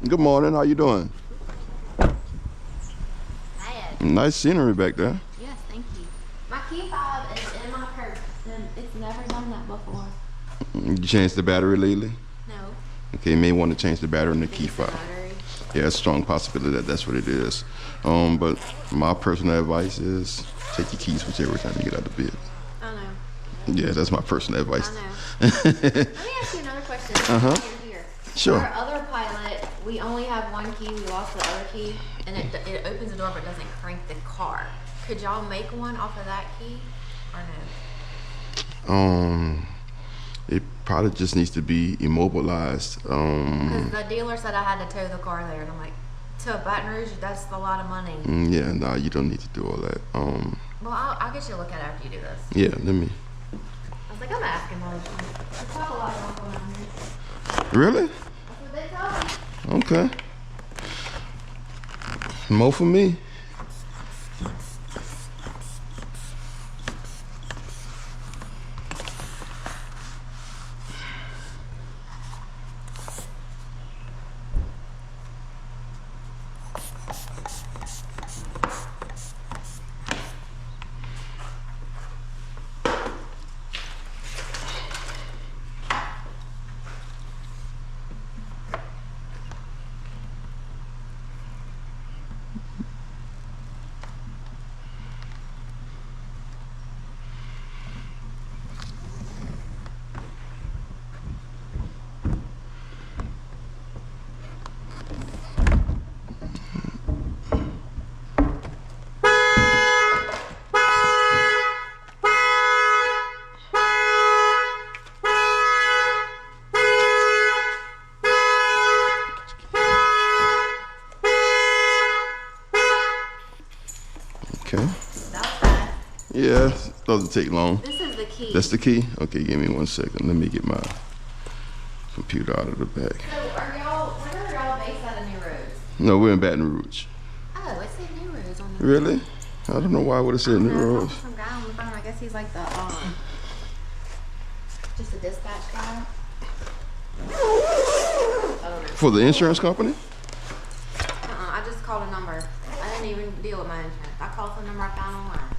Good morning. How you doing? Hi. Nice scenery back there. Yes, thank you. My key fob is in my purse, and it's never done that before. You changed the battery lately? No. Okay, you may want to change the battery in the key It's the fob. battery. Yeah, it's a strong possibility that that's what it is. But my personal advice is take your keys with you every time you get out of bed. I know. Yeah, that's my personal advice. I know. Let me ask you another question. Here. Sure. Our other pilot, we only have one key. We lost the other key, and it opens the door but doesn't crank the car. Could y'all make one off of that key, or no? It probably just needs to be immobilized. Because the dealer said I had to tow the car there, and I'm like, to Baton Rouge, that's a lot of money. Yeah, nah, you don't need to do all that. Well, I'll get you a look at it after you do this. Yeah, let me. I was like, I'm asking all this. There's not a lot of going on here. Really? That's what they tell me. Okay. More for me. Okay. That was fast. Yeah, doesn't take long. This is the key. That's the key? Okay, give me 1 second. Let me get my computer out of the back. So, where are y'all based out of New Roads? No, we're in Baton Rouge. Oh, it said New Roads on the Really? I don't know why I would have said New Roads. Some guy on the phone. I guess he's like the just a dispatch guy. I don't know. For the insurance company? I just called a number. I didn't even deal with my insurance. I called some number I found online.